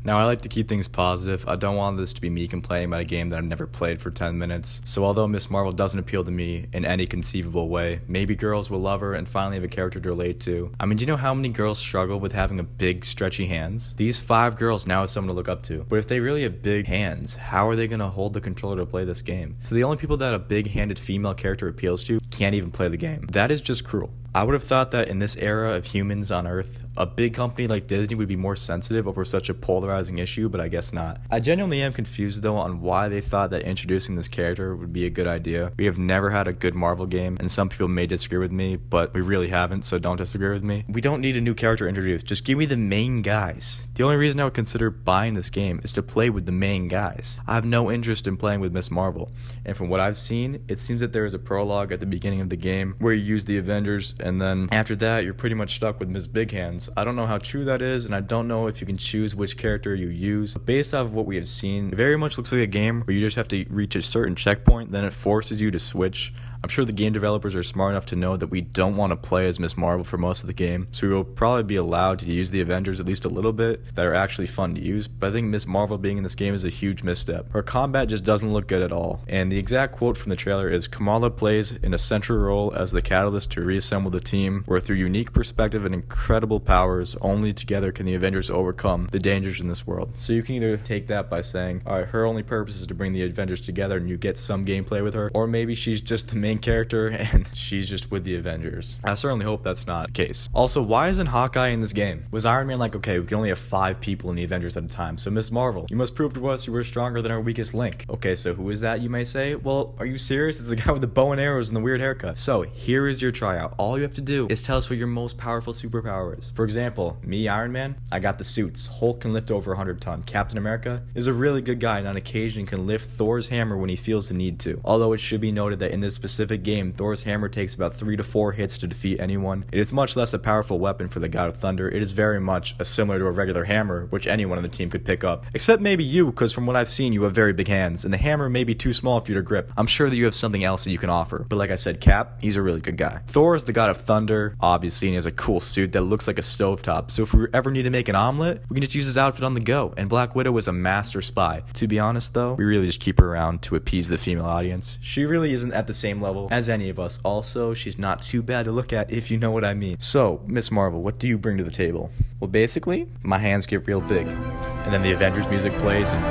Now, I like to keep things positive. I don't want this to be me complaining about a game that I've never played for 10 minutes. So although Miss Marvel doesn't appeal to me in any conceivable way, maybe girls will love her and finally have a character to relate to. I mean, do you know how many girls struggle with having a big, stretchy hands? These 5 girls now have someone to look up to. But if they really have big hands, how are they going to hold the controller to play this game? So the only people that a big-handed female character appeals to can't even play the game. That is just cruel. I would have thought that in this era of humans on Earth, a big company like Disney would be more sensitive over such a polarizing issue, but I guess not. I genuinely am confused though on why they thought that introducing this character would be a good idea. We have never had a good Marvel game, and some people may disagree with me, but we really haven't, so don't disagree with me. We don't need a new character introduced, just give me the main guys. The only reason I would consider buying this game is to play with the main guys. I have no interest in playing with Miss Marvel, and from what I've seen, it seems that there is a prologue at the beginning of the game where you use the Avengers, and then after that you're pretty much stuck with Miss Big Hands. I don't know how true that is, and I don't know if you can choose which character you use, but based off of what we have seen, it very much looks like a game where you just have to reach a certain checkpoint, then it forces you to switch. I'm sure the game developers are smart enough to know that we don't want to play as Miss Marvel for most of the game, so we will probably be allowed to use the Avengers at least a little bit that are actually fun to use, but I think Miss Marvel being in this game is a huge misstep. Her combat just doesn't look good at all, and the exact quote from the trailer is, Kamala plays in a central role as the catalyst to reassemble the team, where through unique perspective and incredible powers, only together can the Avengers overcome the dangers in this world. So you can either take that by saying, alright, her only purpose is to bring the Avengers together and you get some gameplay with her, or maybe she's just the main character and she's just with the Avengers. I certainly hope that's not the case. Also, why isn't Hawkeye in this game? Was Iron Man like, okay, we can only have 5 people in the Avengers at a time, so Miss Marvel, you must prove to us you are stronger than our weakest link. Okay, so who is that, you may say? Well, are you serious? It's the guy with the bow and arrows and the weird haircut. So here is your tryout. All you have to do is tell us what your most powerful superpower is. For example, me, Iron Man, I got the suits. Hulk can lift over 100 ton. Captain America is a really good guy and on occasion can lift Thor's hammer when he feels the need to. Although it should be noted that in this specific game, Thor's hammer takes about 3 to 4 hits to defeat anyone. It is much less a powerful weapon for the God of Thunder. It is very much similar to a regular hammer, which anyone on the team could pick up. Except maybe you, because from what I've seen, you have very big hands, and the hammer may be too small for you to grip. I'm sure that you have something else that you can offer. But like I said, Cap, he's a really good guy. Thor is the God of Thunder, obviously, and he has a cool suit that looks like a stovetop. So if we ever need to make an omelet, we can just use his outfit on the go. And Black Widow is a master spy. To be honest though, we really just keep her around to appease the female audience. She really isn't at the same level as any of us. Also, she's not too bad to look at, if you know what I mean. So, Miss Marvel, what do you bring to the table? Well, basically, my hands get real big. And then the Avengers music plays and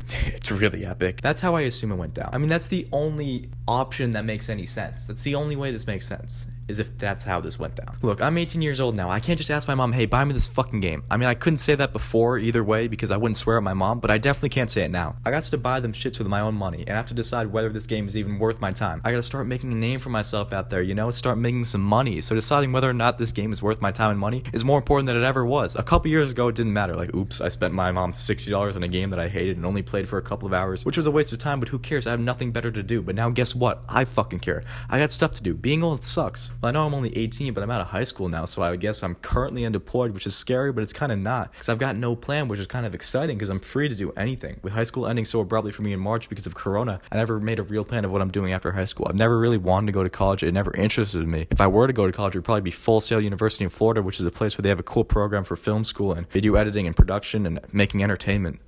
it's really epic. That's how I assume it went down. I mean, that's the only option that makes any sense. That's the only way this makes sense, is if that's how this went down. Look, I'm 18 years old now. I can't just ask my mom, hey, buy me this fucking game. I mean, I couldn't say that before either way because I wouldn't swear at my mom, but I definitely can't say it now. I got to buy them shits with my own money, and I have to decide whether this game is even worth my time. I gotta start making a name for myself out there, you know, start making some money. So deciding whether or not this game is worth my time and money is more important than it ever was. A couple years ago, it didn't matter. Like, oops, I spent my mom $60 on a game that I hated and only played for a couple of hours, which was a waste of time, but who cares? I have nothing better to do. But now guess what? I fucking care. I got stuff to do. Being old sucks. Well, I know I'm only 18, but I'm out of high school now, so I guess I'm currently unemployed, which is scary, but it's kind of not, because I've got no plan, which is kind of exciting, because I'm free to do anything. With high school ending so abruptly for me in March because of Corona, I never made a real plan of what I'm doing after high school. I've never really wanted to go to college. It never interested me. If I were to go to college, it would probably be Full Sail University in Florida, which is a place where they have a cool program for film school and video editing and production and making entertainment.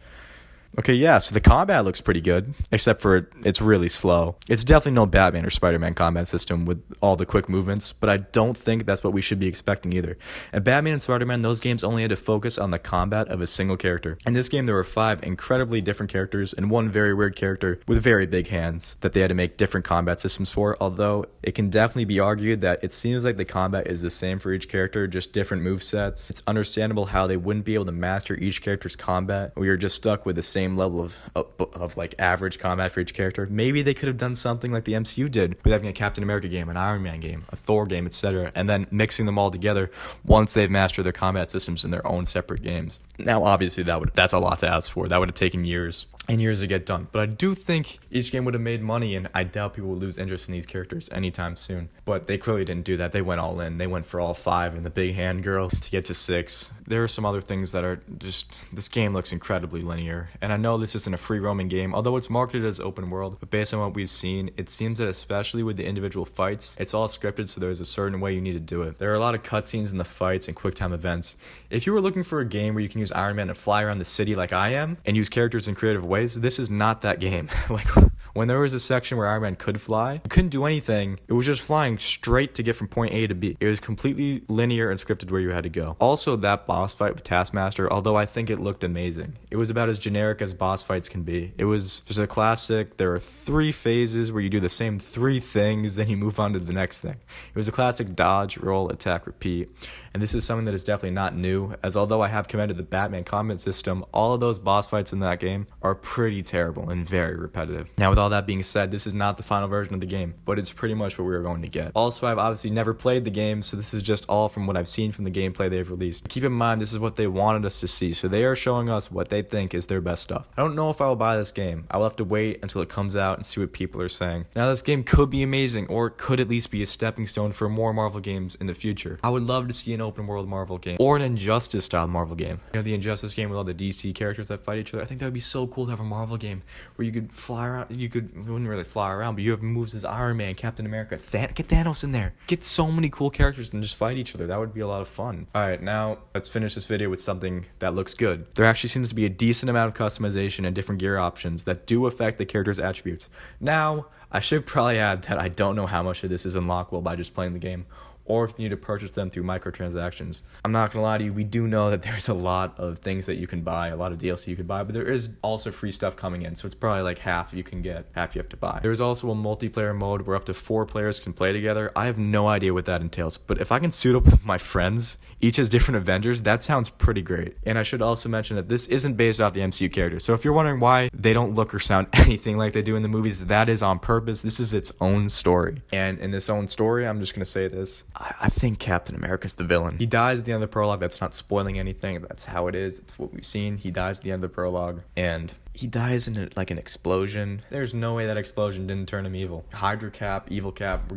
Okay, yeah, so the combat looks pretty good, except for it's really slow. It's definitely no Batman or Spider-Man combat system with all the quick movements, but I don't think that's what we should be expecting either. In Batman and Spider-Man, those games only had to focus on the combat of a single character. In this game, there were 5 incredibly different characters and 1 very weird character with very big hands that they had to make different combat systems for, although it can definitely be argued that it seems like the combat is the same for each character, just different movesets. It's understandable how they wouldn't be able to master each character's combat. We are just stuck with the same level of like average combat for each character. Maybe they could have done something like the MCU did with having a Captain America game, an Iron Man game, a Thor game, etc., and then mixing them all together once they've mastered their combat systems in their own separate games. Now, obviously, that's a lot to ask for. That would have taken years. and years to get done. But I do think each game would have made money, and I doubt people would lose interest in these characters anytime soon. But they clearly didn't do that. They went all in. They went for all 5 and the big hand girl to get to 6. There are some other things that are just, this game looks incredibly linear. And I know this isn't a free roaming game, although it's marketed as open world. But based on what we've seen, it seems that especially with the individual fights, it's all scripted, so there's a certain way you need to do it. There are a lot of cutscenes in the fights and quick time events. If you were looking for a game where you can use Iron Man to fly around the city like I am, and use characters in creative ways, this is not that game. Like, when there was a section where Iron Man could fly, you couldn't do anything. It was just flying straight to get from point A to B. It was completely linear and scripted where you had to go. Also, that boss fight with Taskmaster, although I think it looked amazing, it was about as generic as boss fights can be. It was just a classic. There are 3 phases where you do the same 3 things, then you move on to the next thing. It was a classic dodge, roll, attack, repeat. And this is something that is definitely not new, as although I have commended the Batman combat system, all of those boss fights in that game are pretty terrible and very repetitive. Now, with all that being said, this is not the final version of the game, but it's pretty much what we were going to get. Also, I've obviously never played the game, so this is just all from what I've seen from the gameplay they've released. Keep in mind, this is what they wanted us to see, so they are showing us what they think is their best stuff. I don't know if I will buy this game. I will have to wait until it comes out and see what people are saying. Now, this game could be amazing, or it could at least be a stepping stone for more Marvel games in the future. I would love to see an open world Marvel game, or an Injustice style Marvel game. You know, the Injustice game with all the DC characters that fight each other. I think that would be so cool to have a Marvel game where you could fly around. You wouldn't really fly around, but you have moves as Iron Man, Captain America. Get Thanos in there. Get so many cool characters and just fight each other. That would be a lot of fun. Alright, now let's finish this video with something that looks good. There actually seems to be a decent amount of customization and different gear options that do affect the character's attributes. Now, I should probably add that I don't know how much of this is unlockable by just playing the game, or if you need to purchase them through microtransactions. I'm not gonna lie to you, we do know that there's a lot of things that you can buy, a lot of DLC you can buy, but there is also free stuff coming in, so it's probably like half you can get, half you have to buy. There's also a multiplayer mode where up to 4 players can play together. I have no idea what that entails, but if I can suit up with my friends, each as different Avengers, that sounds pretty great. And I should also mention that this isn't based off the MCU characters, so if you're wondering why they don't look or sound anything like they do in the movies, that is on purpose. This is its own story. And in this own story, I'm just gonna say this, I think Captain America's the villain. He dies at the end of the prologue. That's not spoiling anything. That's how it is. It's what we've seen. He dies at the end of the prologue, and he dies in like an explosion. There's no way that explosion didn't turn him evil. Hydra Cap, Evil Cap,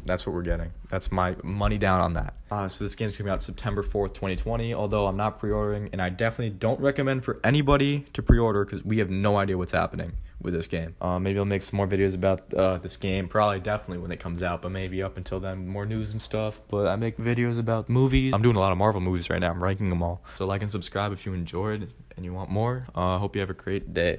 that's what we're getting. That's my money down on that. So this game's coming out September 4th, 2020, although I'm not pre-ordering, and I definitely don't recommend for anybody to pre-order because we have no idea what's happening with this game. Maybe I'll make some more videos about this game, probably definitely when it comes out, but maybe up until then, more news and stuff. But I make videos about movies. I'm doing a lot of Marvel movies right now. I'm ranking them all. So like and subscribe if you enjoyed and you want more. Hope you have a great day.